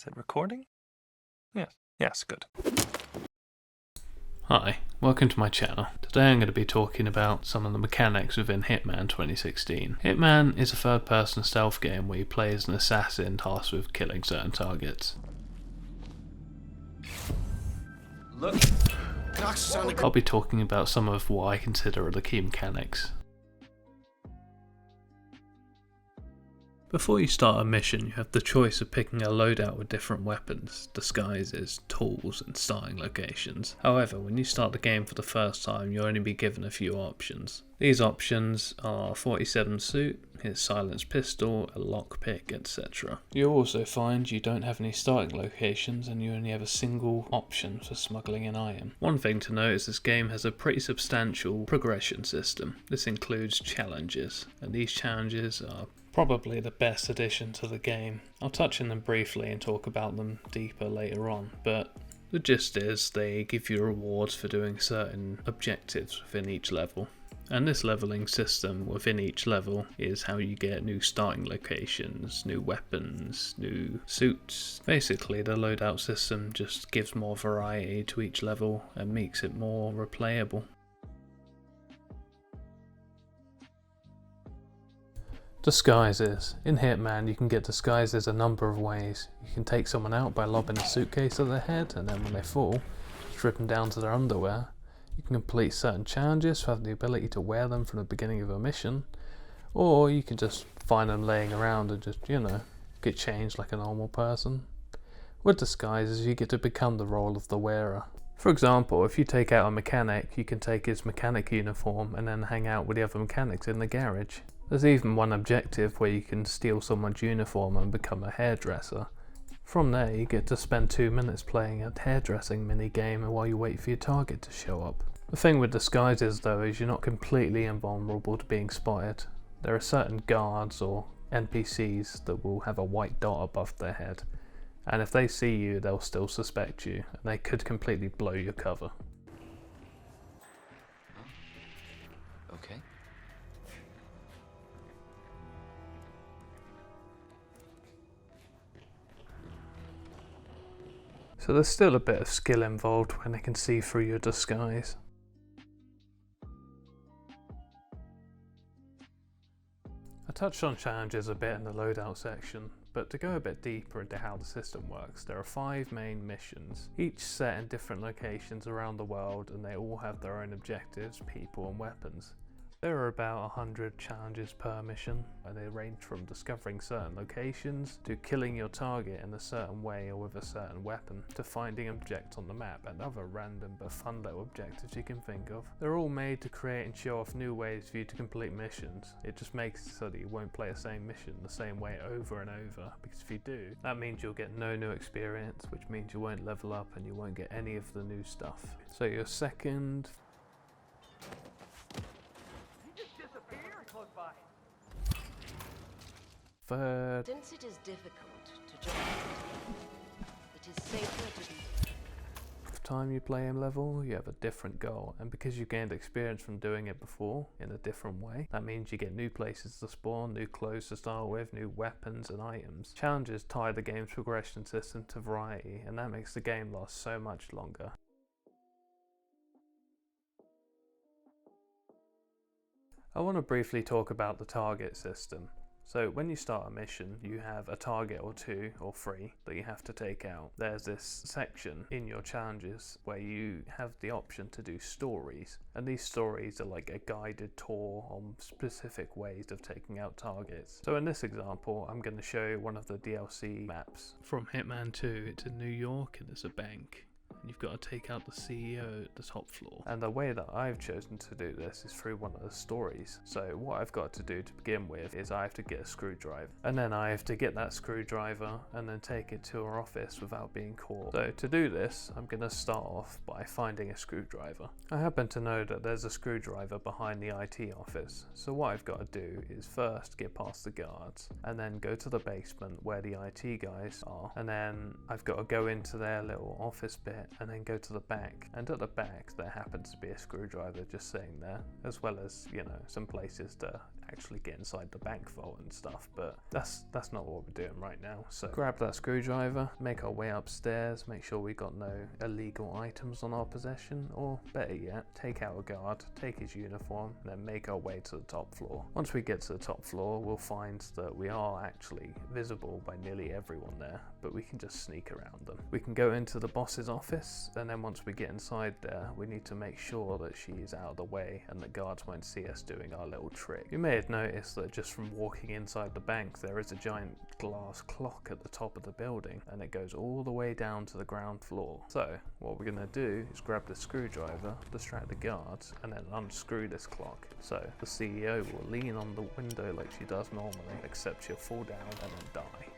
Is it recording? Yes. Yes, good. Hi, welcome to my channel. Today I'm going to be talking about some of the mechanics within Hitman 2016. Hitman is a third-person stealth game where you play as an assassin tasked with killing certain targets. Look, I'll be talking about some of what I consider are the key mechanics. Before you start a mission, you have the choice of picking a loadout with different weapons, disguises, tools and starting locations. However, when you start the game for the first time, you'll only be given a few options. These options are 47 suit, his silenced pistol, a lockpick, etc. You'll also find you don't have any starting locations and you only have a single option for smuggling an item. One thing to note is this game has a pretty substantial progression system. This includes challenges, and these challenges are probably the best addition to the game. I'll touch on them briefly and talk about them deeper later on, but the gist is they give you rewards for doing certain objectives within each level. And this leveling system within each level is how you get new starting locations, new weapons, new suits. Basically, the loadout system just gives more variety to each level and makes it more replayable. Disguises. In Hitman you can get disguises a number of ways. You can take someone out by lobbing a suitcase at their head and then when they fall, strip them down to their underwear. You can complete certain challenges to have the ability to wear them from the beginning of a mission, or you can just find them laying around and just, get changed like a normal person. With disguises you get to become the role of the wearer. For example, if you take out a mechanic, you can take his mechanic uniform and then hang out with the other mechanics in the garage. There's even one objective where you can steal someone's uniform and become a hairdresser. From there you get to spend 2 minutes playing a hairdressing minigame while you wait for your target to show up. The thing with disguises though is you're not completely invulnerable to being spotted. There are certain guards or NPCs that will have a white dot above their head, and if they see you they'll still suspect you and they could completely blow your cover. okay. So there's still a bit of skill involved when they can see through your disguise. I touched on challenges a bit in the loadout section, but to go a bit deeper into how the system works, there are 5 main missions, each set in different locations around the world, and they all have their own objectives, people and weapons. There are about 100 challenges per mission, and they range from discovering certain locations, to killing your target in a certain way or with a certain weapon, to finding objects on the map and other random but fun little objectives you can think of. They're all made to create and show off new ways for you to complete missions. It just makes it so that you won't play the same mission the same way over and over, because if you do, that means you'll get no new experience, which means you won't level up and you won't get any of the new stuff. So your second, third, Since it is difficult to join, it is safer to be. time you play a level, you have a different goal, and because you gained experience from doing it before in a different way, that means you get new places to spawn, new clothes to start with, new weapons and items. Challenges tie the game's progression system to variety, and that makes the game last so much longer. I want to briefly talk about the target system. So when you start a mission, you have a target or 2 or 3 that you have to take out. There's this section in your challenges where you have the option to do stories, and these stories are like a guided tour on specific ways of taking out targets. So in this example, I'm going to show you one of the DLC maps. From Hitman 2, it's in New York and it's a bank. You've got to take out the CEO at the top floor. And the way that I've chosen to do this is through one of the stories. So what I've got to do to begin with is I have to get a screwdriver. And then I have to get that screwdriver and then take it to our office without being caught. So to do this, I'm going to start off by finding a screwdriver. I happen to know that there's a screwdriver behind the IT office. So what I've got to do is first get past the guards and then go to the basement where the IT guys are. And then I've got to go into their little office bit and then go to the back, and at the back there happens to be a screwdriver just sitting there, as well as some places to actually get inside the bank vault and stuff, but that's not what we're doing right now. So grab that screwdriver, make our way upstairs, make sure we got no illegal items on our possession, or better yet, take out a guard, take his uniform, and then make our way to the top floor. Once we get to the top floor, we'll find that we are actually visible by nearly everyone there, but we can just sneak around them. We can go into the boss's office, and then once we get inside there, we need to make sure that she is out of the way and the guards won't see us doing our little trick. You may have noticed that just from walking inside the bank, there is a giant glass clock at the top of the building, and it goes all the way down to the ground floor. So what we're going to do is grab the screwdriver, distract the guards, and then unscrew this clock. So the CEO will lean on the window like she does normally, except she'll fall down and then die.